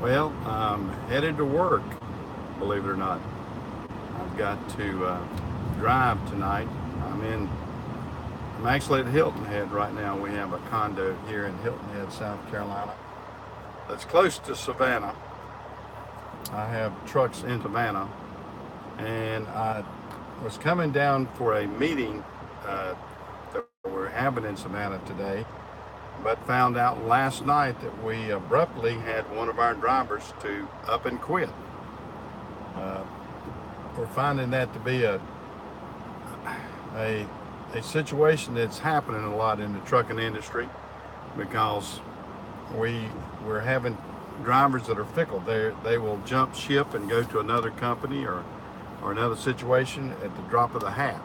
Well, I'm headed to work, believe it or not. I've got to drive tonight. I'm in, I'm actually at Hilton Head right now. We have a condo here in Hilton Head, South Carolina, that's close to Savannah. I have trucks in Savannah, and I was coming down for a meeting that we're having in Savannah today, but found out last night that we abruptly had one of our drivers to up and quit. Uh, we're finding that to be a a situation that's happening a lot in the trucking industry because we we're having drivers that are fickle. They will jump ship and go to another company or another situation at the drop of the hat.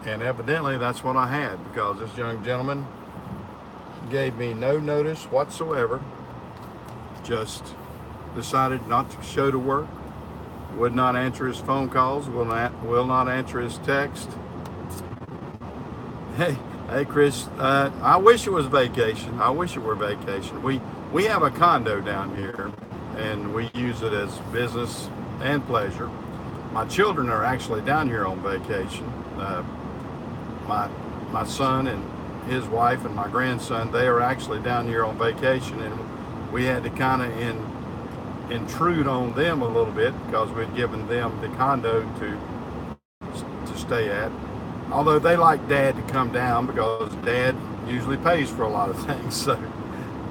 And evidently that's what I had because this young gentleman gave me no notice whatsoever, just decided not to show to work, would not answer his phone calls, will not answer his text. Hey, hey, Chris. I wish it was vacation. I wish it were vacation. We have a condo down here, and we use it as business and pleasure. My children are actually down here on vacation. My my son and his wife and my grandson, they are actually down here on vacation, and we had to kind of intrude on them a little bit because we'd given them the condo to stay at. Although they like Dad to come down because Dad usually pays for a lot of things, so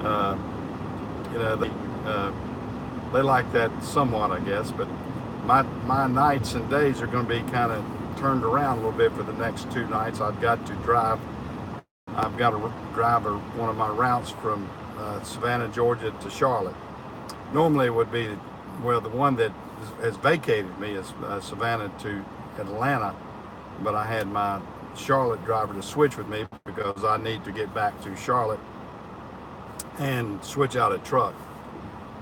uh, they like that somewhat, I guess. But my nights and days are going to be kind of turned around a little bit for the next 2 nights. I've got to drive one of my routes from Savannah, Georgia to Charlotte. Normally it would be, well, the one that has vacated me is Savannah to Atlanta, but I had my Charlotte driver to switch with me because I need to get back to Charlotte and switch out a truck.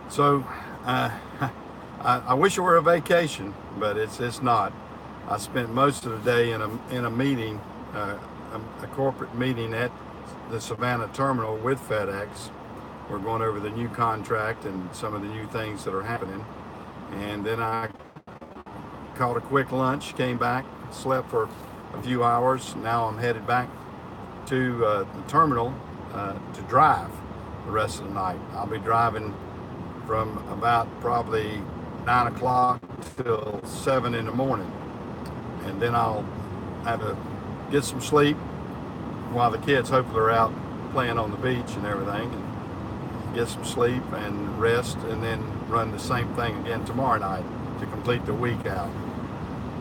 So I wish it were a vacation, but it's not. I spent most of the day in a meeting, a corporate meeting at the Savannah terminal with FedEx. We're going over the new contract and some of the new things that are happening. And then I caught a quick lunch, came back, slept for a few hours. Now I'm headed back to the terminal to drive the rest of the night. I'll be driving from about probably 9 o'clock till 7 in the morning. And then I'll have to get some sleep while the kids hopefully are out playing on the beach and everything, and get some sleep and rest, and then run the same thing again tomorrow night to complete the week out.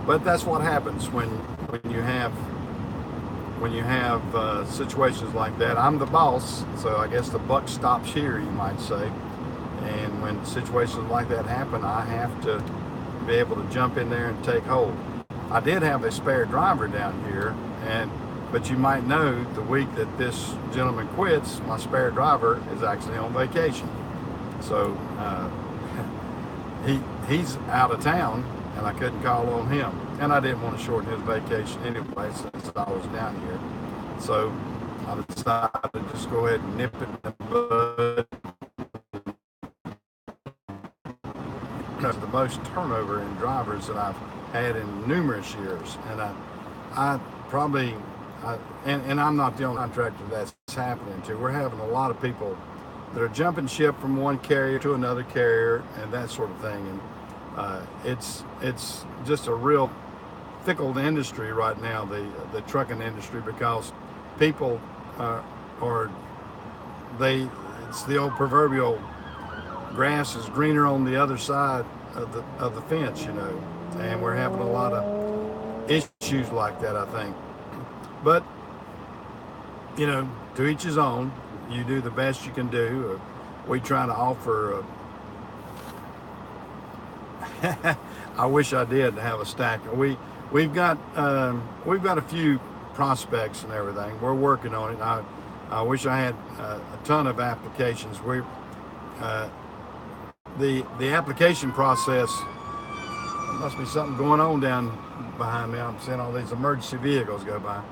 But that's what happens when you have situations like that. I'm the boss, so I guess the buck stops here, you might say. And when situations like that happen, I have to be able to jump in there and take hold. I did have a spare driver down here, but you might know the week that this gentleman quits, my spare driver is actually on vacation. So he's out of town, and I couldn't call on him. And I didn't want to shorten his vacation anyway since I was down here. So I decided to just go ahead and nip it in the bud. The most turnover in drivers that I've had in numerous years, and I probably, and I'm not the only contractor that's happening to. We're having a lot of people that are jumping ship from one carrier to another carrier and that sort of thing, and it's just a real fickle industry right now, the trucking industry, because people are it's the old proverbial grass is greener on the other side of the fence, and we're having a lot of issues like that, I think. But to each his own. You do the best you can do. We try to offer. I wish I did have a stack. We've got a few prospects and everything. We're working on it. I wish I had a ton of applications. The application process, there must be something going on down behind me. I'm seeing all these emergency vehicles go by.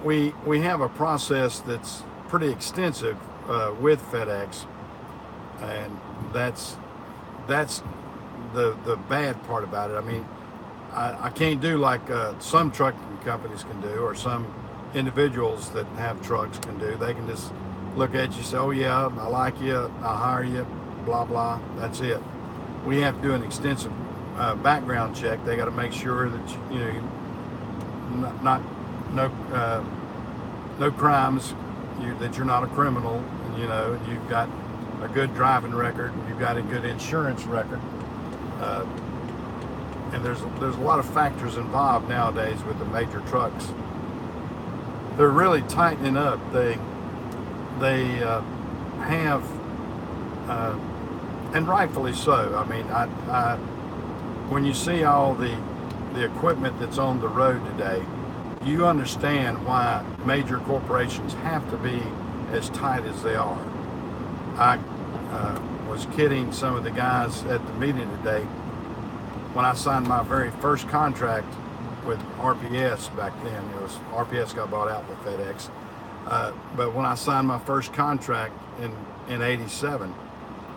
We have a process that's pretty extensive with FedEx, and that's the bad part about it. I mean, I can't do like some trucking companies can do, or some individuals that have trucks can do. They can just look at you and say, oh yeah, I like you, I'll hire you, blah blah, that's it. We have to do an extensive background check. They got to make sure that you know, no crimes, that you're not a criminal, and you know, you've got a good driving record, you've got a good insurance record, and there's a lot of factors involved nowadays with the major trucks. They're really tightening up. They have, and rightfully so. I mean, when you see all the equipment that's on the road today, you understand why major corporations have to be as tight as they are. I was kidding some of the guys at the meeting today. When I signed my very first contract with RPS back then, RPS got bought out by FedEx. But when I signed my first contract in '87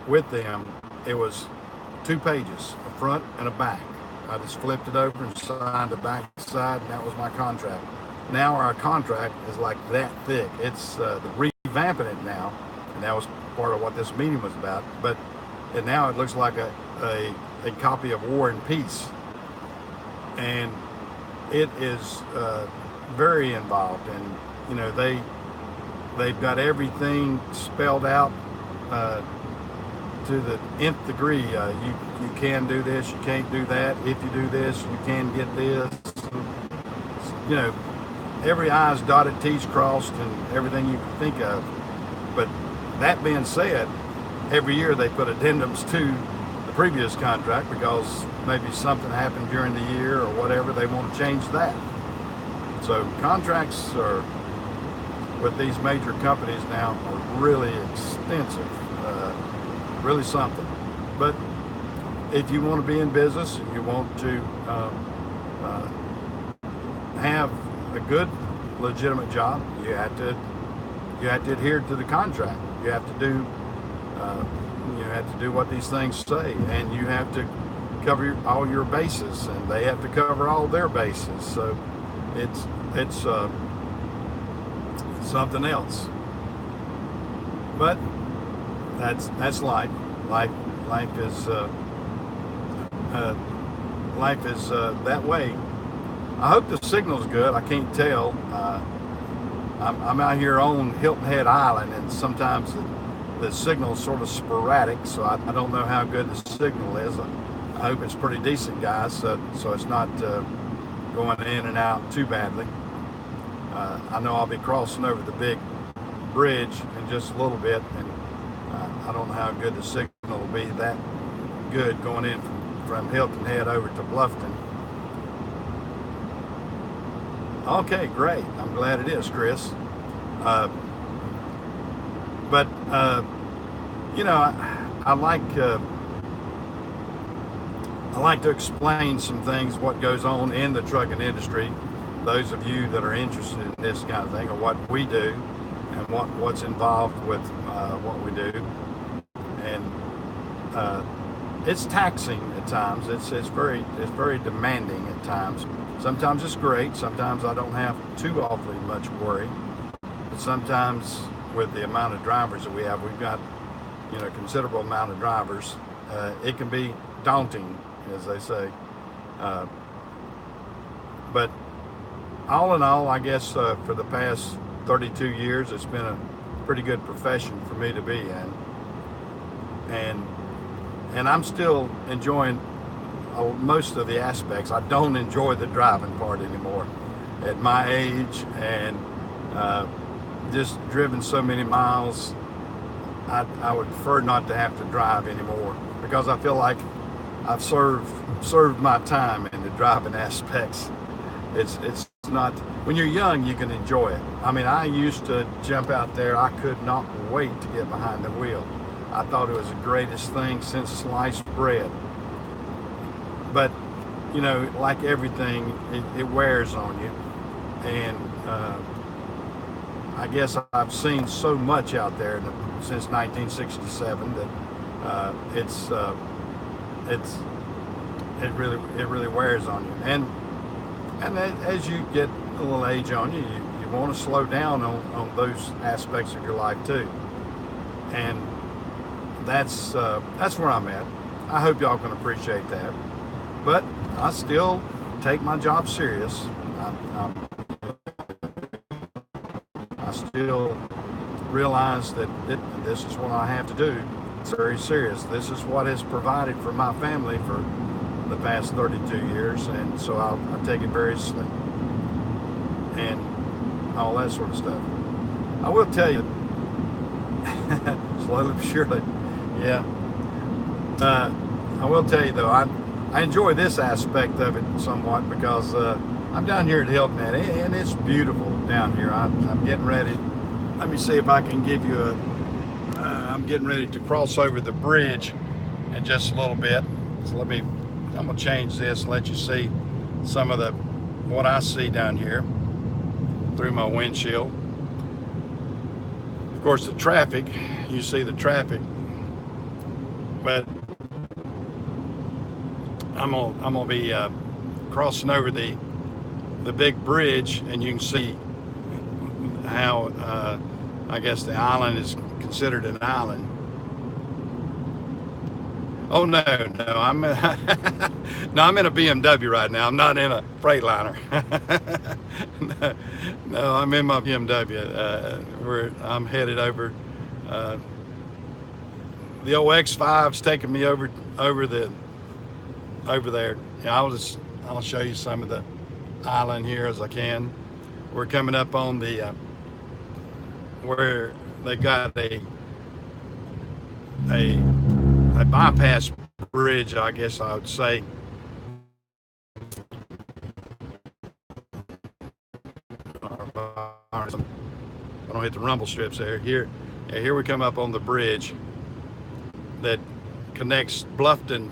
with them, it was 2 pages, a front and a back. I just flipped it over and signed the back side, and that was my contract. Now our contract is like that thick. It's revamping it now, and that was part of what this meeting was about. But now it looks like a copy of War and Peace, and it is very involved. And you know, they've got everything spelled out to the nth degree. You can do this, you can't do that. If you do this, you can get this. You know, every I's dotted, T's crossed, and everything you can think of. But that being said, every year they put addendums to the previous contract because maybe something happened during the year or whatever. They want to change that. So contracts are with these major companies now are really extensive, really something. But if you want to be in business and you want to have a good, legitimate job, you have to adhere to the contract. You have to do what these things say, and you have to cover all your bases, and they have to cover all their bases. So it's something else. But that's life. Life is that way. I hope the signal's good. I can't tell. I'm out here on Hilton Head Island, and sometimes the signal's sort of sporadic, so I don't know how good the signal is. I hope it's pretty decent, guys, so it's not going in and out too badly. I know I'll be crossing over the big bridge in just a little bit, and I don't know how good the signal will be that good going in from Hilton Head over to Bluffton. Okay, great. I'm glad it is, Chris. But you know, I like to explain some things, what goes on in the trucking industry. Those of you that are interested in this kind of thing, or what we do, and what's involved with what we do, and it's taxing at times. It's very demanding at times. Sometimes it's great. Sometimes I don't have too awfully much worry. But sometimes with the amount of drivers that we have, we've got, you know, a considerable amount of drivers. It can be daunting, as they say. But all in all, I guess for the past 32 years, it's been a pretty good profession for me to be in. And I'm still enjoying most of the aspects. I don't enjoy the driving part anymore at my age, and just driven so many miles. I would prefer not to have to drive anymore, because I feel like I've served my time in the driving aspects. It's not, when you're young, you can enjoy it. I mean, I used to jump out there. I could not wait to get behind the wheel. I thought it was the greatest thing since sliced bread. But, you know, like everything, it wears on you. And I guess I've seen so much out there since 1967 that It's it's it really wears on you. And as you get a little age on you, you want to slow down on those aspects of your life too. And that's where I'm at. I hope y'all can appreciate that. But I still take my job serious. I still realize that this is what I have to do. It's very serious. This is what has provided for my family for the past 32 years, and so I take it very seriously and all that sort of stuff. I will tell you, slowly but surely, yeah. I will tell you though, I enjoy this aspect of it somewhat because I'm down here at Hilton Head, and it's beautiful down here. I'm getting ready. Let me see if I can give you I'm getting ready to cross over the bridge in just a little bit. So I'm gonna change this and let you see some of what I see down here through my windshield. Of course, the traffic, you see the traffic, but I'm gonna be crossing over the big bridge, and you can see how I guess the island is considered an island. Oh no, I'm no, I'm in a BMW right now. I'm not in a Freightliner. No, I'm in my BMW. Where I'm headed over. The old X5's taking me over there. Yeah, I'll show you some of the island here as I can. We're coming up on the where they got a bypass bridge, I guess I would say. I don't hit the rumble strips there. Here we come up on the bridge that connects Bluffton,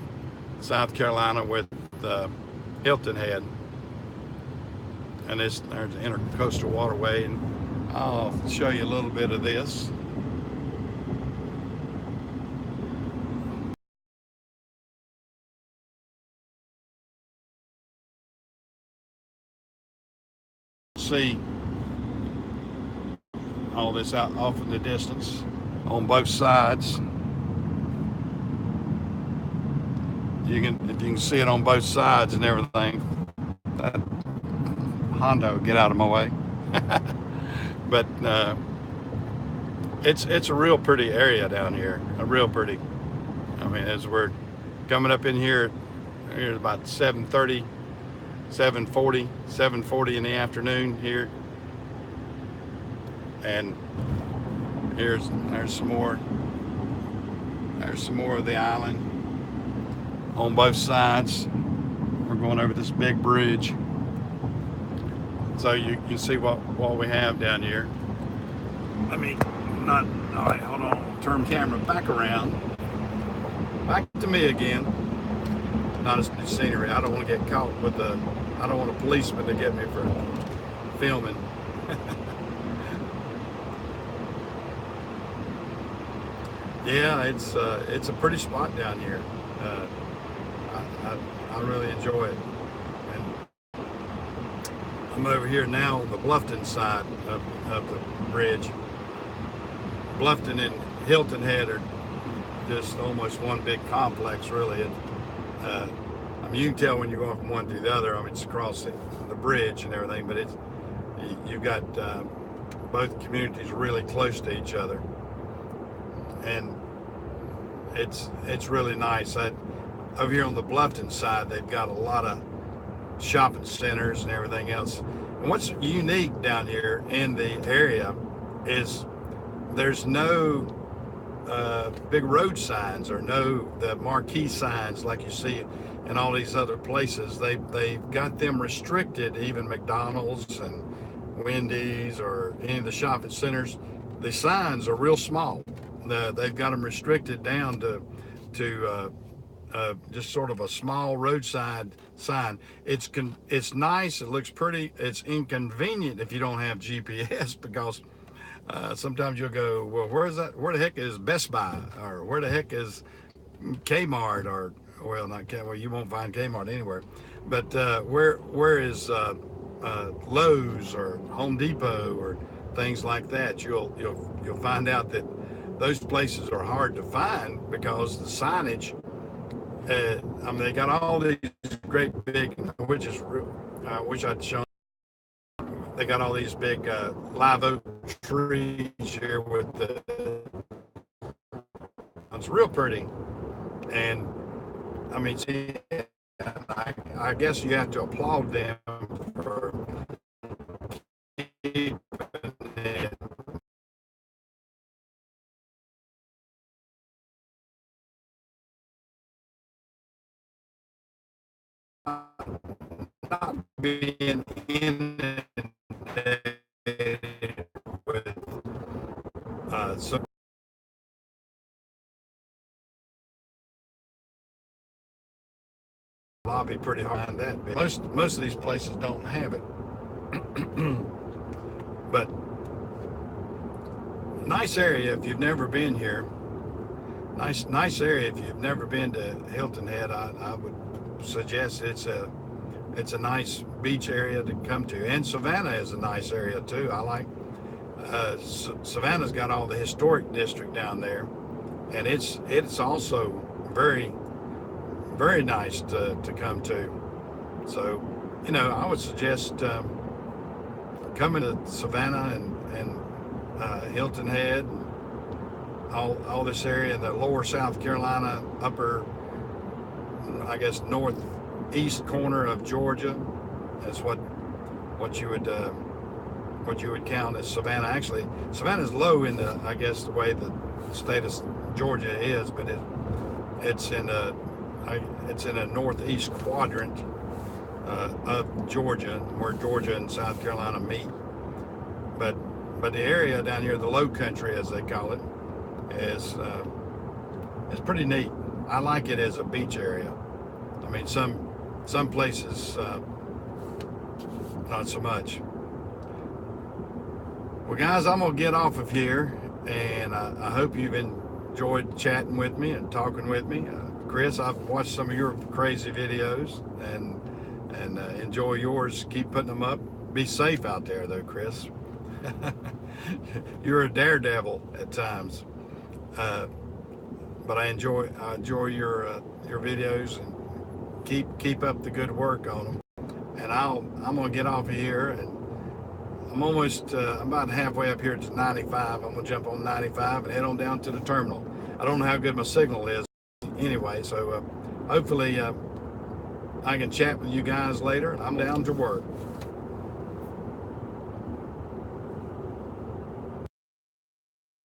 South Carolina, with Hilton Head, and there's the intercoastal waterway, and I'll show you a little bit of this. See all this out off in the distance on both sides. If you can see it on both sides and everything. That Hondo, get out of my way. But it's a real pretty area down here. A real pretty. I mean, as we're coming up in here about 7:30, 7:40 in the afternoon here, and there's some more. There's some more of the island on both sides. We're going over this big bridge, so you can see what we have down here. Let me not. All right, hold on. Turn the camera back around. Back to me again. Not as much scenery. I don't want to get caught with I don't want a policeman to get me for filming. Yeah, it's a pretty spot down here. I really enjoy it. And I'm over here now on the Bluffton side of the bridge. Bluffton and Hilton Head are just almost one big complex, really. I mean, you can tell when you're going from one to the other. I mean, it's across the bridge and everything, but you've got both communities really close to each other, and it's really nice. Over here on the Bluffton side, they've got a lot of shopping centers and everything else. And what's unique down here in the area is there's no big road signs or the marquee signs like you see in all these other places. They've got them restricted. Even McDonald's and Wendy's or any of the shopping centers, the signs are real small. They've got them restricted down to just sort of a small roadside sign. It's nice. It looks pretty. It's inconvenient if you don't have GPS because sometimes you'll go, well, where is that? Where the heck is Best Buy? Or where the heck is Kmart or, well, not Kmart. Well, you won't find Kmart anywhere. But where is Lowe's or Home Depot or things like that? You'll find out that those places are hard to find because the signage. I mean, they got all these great big, which is, I wish I'd shown. They got all these big live oak trees here with the. It's real pretty, and I mean, see, I guess you have to applaud them for keeping it not being inundated with so lobby pretty hard on that. Most of these places don't have it, but nice area if you've never been here. Nice area if you've never been to Hilton Head. I would suggest it's a nice beach area to come to, and Savannah is a nice area too. I like Savannah's got all the historic district down there, and it's also very nice to come to. So, I would suggest coming to Savannah and Hilton Head, all this area in the lower South Carolina, upper, I guess, northeast corner of Georgia. That's what you would count as Savannah. Actually, Savannah's low in the, I guess, the way the state of Georgia is, but it's in a northeast quadrant of Georgia, where Georgia and South Carolina meet. But the area down here, the Low Country as they call it, is pretty neat. I like it as a beach area. I mean, some places not so much. Well, guys, I'm gonna get off of here, and I hope you've enjoyed chatting with me and talking with me. Chris, I've watched some of your crazy videos and enjoy yours. Keep putting them up. Be safe out there, though, Chris. You're a daredevil at times, but I enjoy your videos, and keep up the good work on them. And I'm gonna get off of here, and I'm about halfway up here to 95. I'm gonna jump on 95 and head on down to the terminal. I don't know how good my signal is anyway, so hopefully I can chat with you guys later. I'm down to work.